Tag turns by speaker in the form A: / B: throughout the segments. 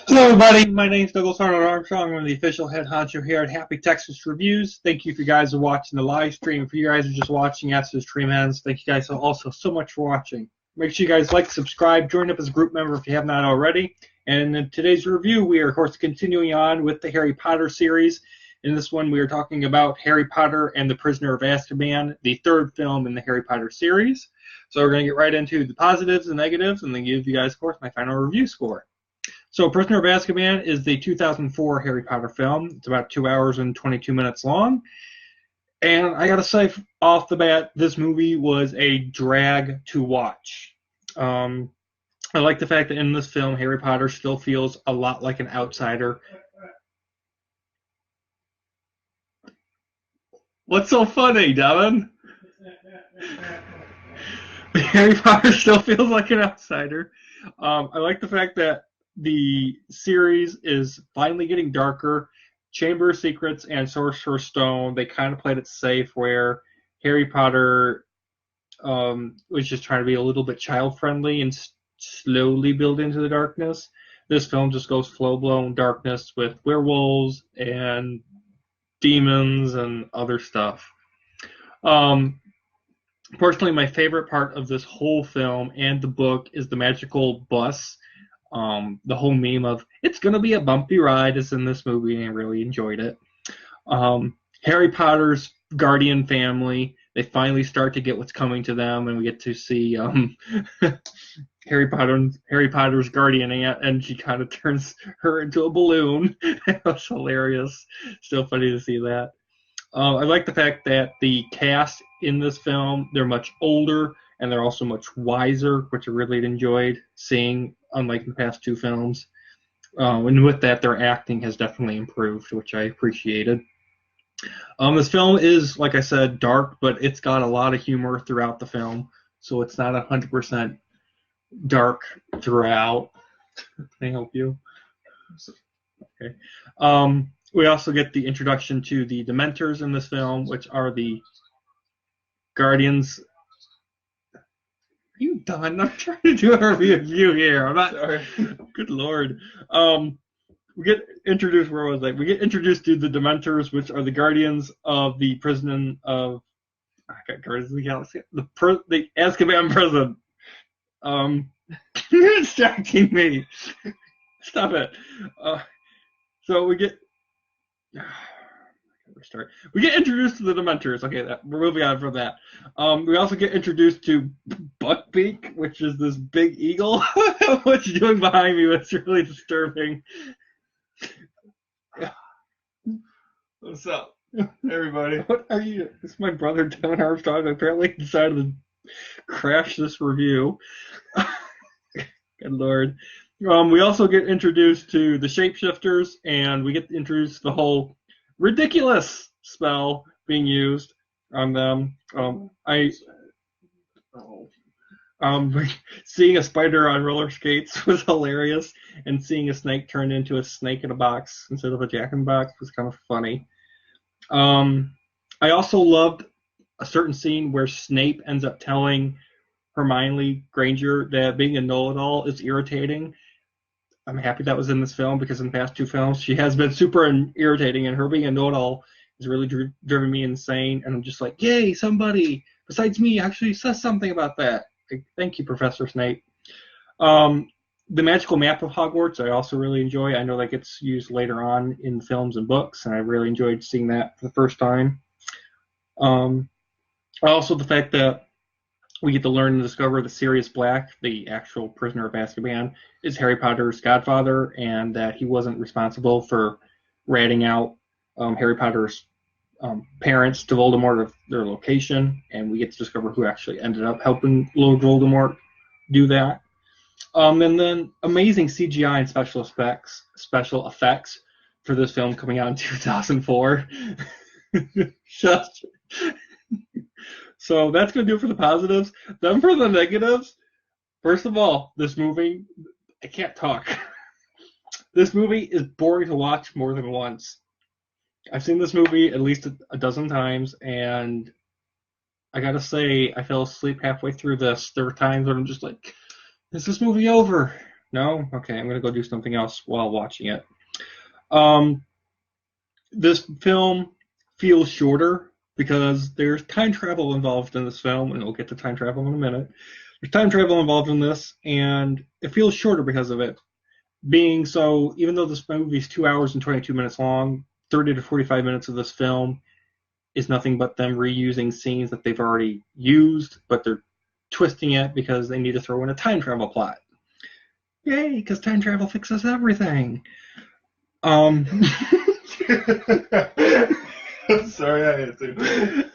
A: Hello, everybody. My name is Douglas Arnold Armstrong. I'm the official head honcho here at Happy Texas Reviews. Thank you if you guys are watching the live stream. For you guys who are just watching after the stream ends, thank you guys also so much for watching. Make sure you guys like, subscribe, join up as a group member if you have not already. And in today's review, we are, of course, continuing on with the Harry Potter series. In this one, we are talking about Harry Potter and the Prisoner of Azkaban, the third film in the Harry Potter series. So we're going to get right into the positives and negatives, and then give you guys, of course, my final review score. So Prisoner of Azkaban is the 2004 Harry Potter film. It's about 2 hours and 22 minutes long. And I got to say off the bat, this movie was a drag to watch. I like the fact that in this film, Harry Potter still feels a lot like an outsider. What's so funny, Devin? Harry Potter still feels like an outsider. I like the fact that the series is finally getting darker. Chamber of Secrets and Sorcerer's Stone, they kind of played it safe where Harry Potter was just trying to be a little bit child-friendly and slowly build into the darkness. This film just goes full-blown darkness with werewolves and demons and other stuff. Personally, my favorite part of this whole film and the book is the magical bus. The whole meme of "it's gonna be a bumpy ride" is in this movie, and I really enjoyed it. Harry Potter's guardian family, they finally start to get what's coming to them, and we get to see Harry Potter's guardian aunt, and she kind of turns her into a balloon. It was hilarious. Still funny to see that. I like the fact that the cast in this film, they're much older, and they're also much wiser, which I really enjoyed seeing, unlike the past two films. And with that, their acting has definitely improved, which I appreciated. This film is, like I said, dark, but it's got a lot of humor throughout the film, so it's not 100% dark throughout. Can I help you? Okay. We also get the introduction to the Dementors in this film, which are the Guardians. Are you done? I'm trying to do a review here. I'm not. Sorry. Good Lord. We get introduced. Where was I? We get introduced to the Dementors, which are the Guardians of the prison of. I got Guardians of the Galaxy. The Azkaban prison. You're distracting me. Stop it. So we get. Restart. We get introduced to the Dementors. Okay, we're moving on from that. We also get introduced to Buckbeak, which is this big eagle. What you're doing behind me was really disturbing. What's up, everybody? What are you? This is my brother, Devin Armstrong. Apparently decided to crash this review. Good Lord. We also get introduced to the shapeshifters, and we get introduced to the whole ridiculous spell being used on them. Seeing a spider on roller skates was hilarious, and seeing a snake turn into a snake in a box instead of a jack-in-the-box was kind of funny. I also loved a certain scene where Snape ends up telling Hermione Granger that being a know-it-all is irritating. I'm happy that was in this film because in the past two films she has been super irritating, and her being a know-it-all has really driven me insane. And I'm just like, yay, somebody besides me actually says something about that. Like, thank you, Professor Snape. Um, the magical map of Hogwarts I also really enjoy. I know that gets used later on in films and books, and I really enjoyed seeing that for the first time. Um, Also, the fact that we get to learn and discover that Sirius Black, the actual prisoner of Azkaban, is Harry Potter's godfather, and that he wasn't responsible for ratting out Harry Potter's parents to Voldemort of their location, and we get to discover who actually ended up helping Lord Voldemort do that. And then amazing CGI and special effects for this film coming out in 2004. Just so that's gonna do it for the positives. Then for the negatives, first of all, this movie, I can't talk. This movie is boring to watch more than once. I've seen this movie at least a dozen times, and I gotta say, I fell asleep halfway through this. There were times when I'm just like, is this movie over? No? Okay, I'm gonna go do something else while watching it. Um, this film feels shorter because there's time travel involved in this film, and we'll get to time travel in a minute. There's time travel involved in this, and it feels shorter because of it. Being so, even though this movie is 2 hours and 22 minutes long, 30 to 45 minutes of this film is nothing but them reusing scenes that they've already used, but they're twisting it because they need to throw in a time travel plot. Yay, because time travel fixes everything. Um,
B: Sorry, I had to.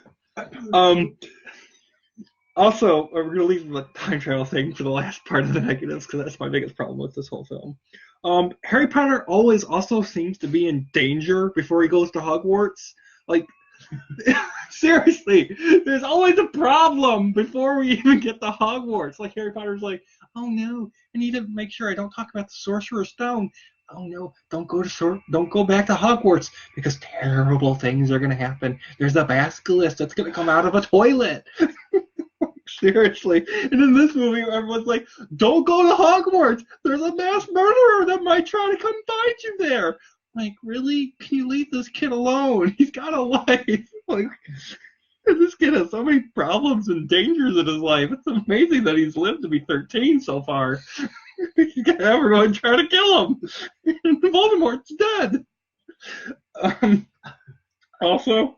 A: Also, we're going to leave the time travel thing for the last part of the negatives because that's my biggest problem with this whole film. Harry Potter always also seems to be in danger before he goes to Hogwarts. Like, seriously, there's always a problem before we even get to Hogwarts. Like, Harry Potter's like, oh no, I need to make sure I don't talk about the Sorcerer's Stone. Oh no, don't go back to Hogwarts because terrible things are going to happen. There's a basilisk that's going to come out of a toilet. Seriously. And in this movie, everyone's like, don't go to Hogwarts. There's a mass murderer that might try to come find you there. Like, really? Can you leave this kid alone? He's got a life. Like, this kid has so many problems and dangers in his life. It's amazing that he's lived to be 13 so far. He's got everyone trying to kill him. And Voldemort's dead. Also,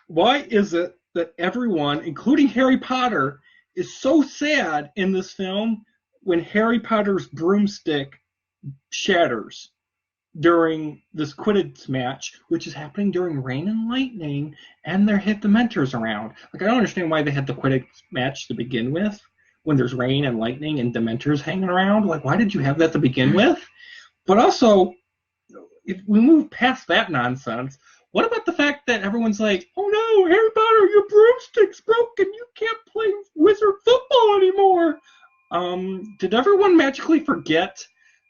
A: why is it that everyone, including Harry Potter, is so sad in this film when Harry Potter's broomstick shatters during this Quidditch match, which is happening during rain and lightning, and there hit Dementors around. Like, I don't understand why they had the Quidditch match to begin with when there's rain and lightning and Dementors hanging around. Like, why did you have that to begin with? But also, if we move past that nonsense, what about the fact that everyone's like, oh no, Harry Potter, your broomstick's broken, you can't play wizard football anymore? Did everyone magically forget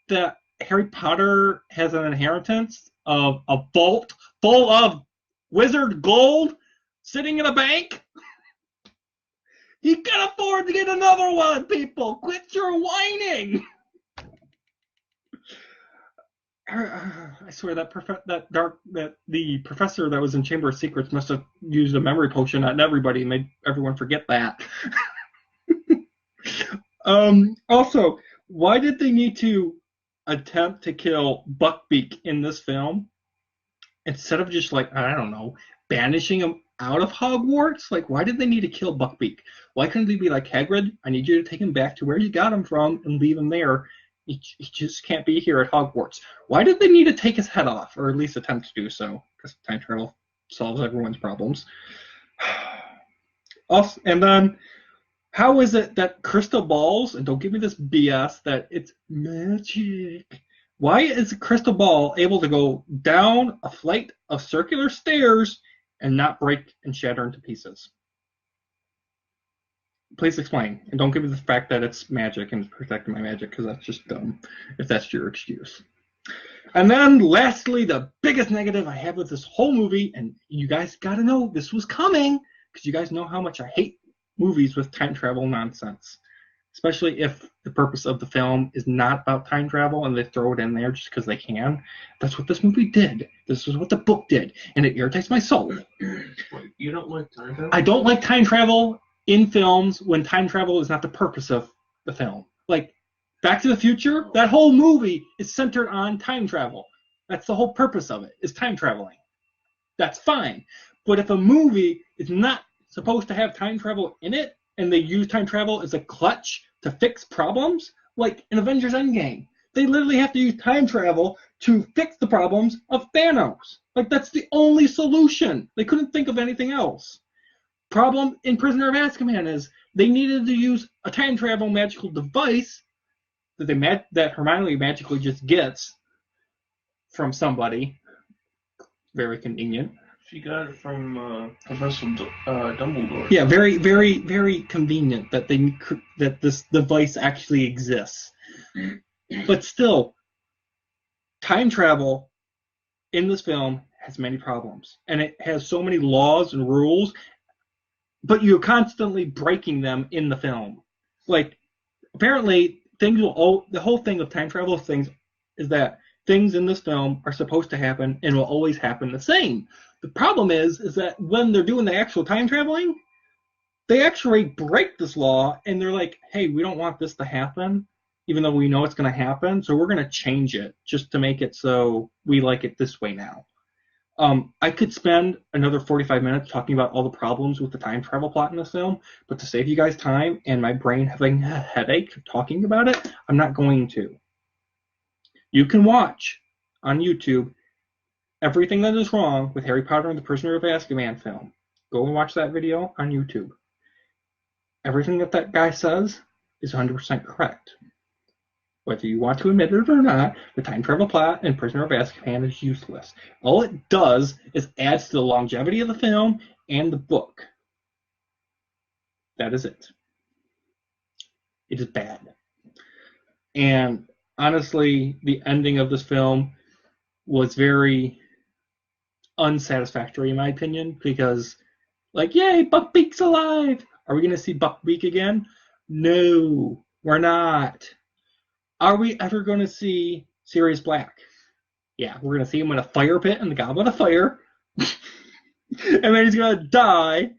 A: that Harry Potter has an inheritance of a vault full of wizard gold sitting in a bank? He can afford to get another one, people! Quit your whining! I swear that the professor that was in Chamber of Secrets must have used a memory potion on everybody and made everyone forget that. Also, why did they need to attempt to kill Buckbeak in this film instead of just, like, I don't know, banishing him out of Hogwarts? Like, why did they need to kill Buckbeak? Why couldn't they be like, Hagrid, I need you to take him back to where you got him from and leave him there? He just can't be here at Hogwarts. Why did they need to take his head off, or at least attempt to do so? Because time travel solves everyone's problems. Also, and then, how is it that crystal balls, and don't give me this BS that it's magic. Why is a crystal ball able to go down a flight of circular stairs and not break and shatter into pieces? Please explain. And don't give me the fact that it's magic and it's protecting my magic, because that's just dumb, if that's your excuse. And then, lastly, the biggest negative I have with this whole movie, and you guys gotta know this was coming, because you guys know how much I hate movies with time travel nonsense. especially if the purpose of the film is not about time travel and they throw it in there just because they can. That's what this movie did. This is what the book did, and it irritates my soul.
B: Wait, you don't like time travel?
A: I don't like time travel in films when time travel is not the purpose of the film. Like Back to the Future, that whole movie is centered on time travel. That's the whole purpose of it, is time traveling. That's fine. But if a movie is not supposed to have time travel in it, and they use time travel as a clutch to fix problems, like in Avengers Endgame, they literally have to use time travel to fix the problems of Thanos. Like, that's the only solution. They couldn't think of anything else. Problem in Prisoner of Azkaban is they needed to use a time travel magical device that Hermione magically just gets from somebody. Very convenient.
B: She got it from Professor Dumbledore.
A: Yeah, very, very, very convenient that this device actually exists. But still, time travel in this film has many problems, and it has so many laws and rules, but you're constantly breaking them in the film. Like, apparently, the whole thing of time travel things is that things in this film are supposed to happen and will always happen the same. The problem is that when they're doing the actual time traveling, they actually break this law and they're like, hey, we don't want this to happen, even though we know it's going to happen, so we're going to change it just to make it so we like it this way now. I could spend another 45 minutes talking about all the problems with the time travel plot in this film, but to save you guys time and my brain having a headache talking about it, I'm not going to. You can watch on YouTube everything that is wrong with Harry Potter and the Prisoner of Azkaban film. Go and watch that video on YouTube. Everything that guy says is 100% correct. Whether you want to admit it or not, the time travel plot in Prisoner of Azkaban is useless. All it does is adds to the longevity of the film and the book. That is it. It is bad. And honestly, the ending of this film was very unsatisfactory in my opinion, because like, yay, Buckbeak's alive! Are we going to see Buckbeak again? No, we're not. Are we ever going to see Sirius Black? Yeah, we're going to see him in a fire pit in the Goblet of Fire. And then he's going to die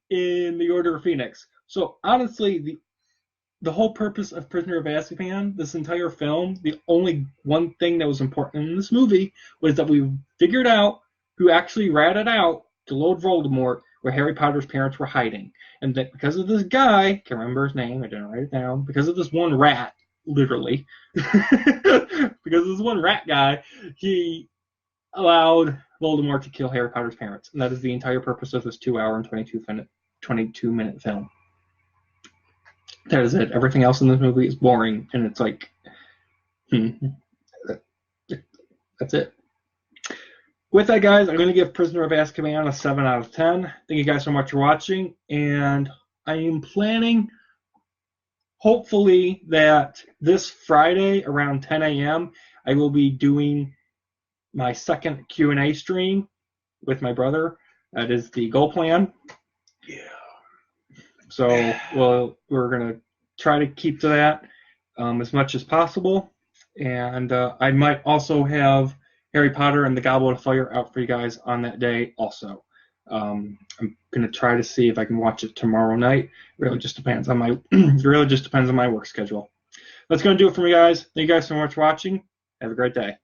A: in the Order of Phoenix. So honestly, the whole purpose of Prisoner of Azkaban, this entire film, the only one thing that was important in this movie was that we figured out who actually ratted out to Lord Voldemort where Harry Potter's parents were hiding. And that because of this guy, can't remember his name, I didn't write it down, because of this one rat, literally, because of this one rat guy, he allowed Voldemort to kill Harry Potter's parents. And that is the entire purpose of this 2-hour and 22-minute film. That is it. Everything else in this movie is boring, and it's like, that's it. With that, guys, I'm going to give Prisoner of Azkaban a 7 out of 10. Thank you guys so much for watching, and I am planning, hopefully, that this Friday around 10 a.m. I will be doing my second Q&A stream with my brother. That is the goal plan.
B: Yeah.
A: So we're going to try to keep to that as much as possible. And I might also have Harry Potter and the Goblet of Fire out for you guys on that day also. I'm going to try to see if I can watch it tomorrow night. It really just depends on my work schedule. That's going to do it for me, guys. Thank you guys so much for watching. Have a great day.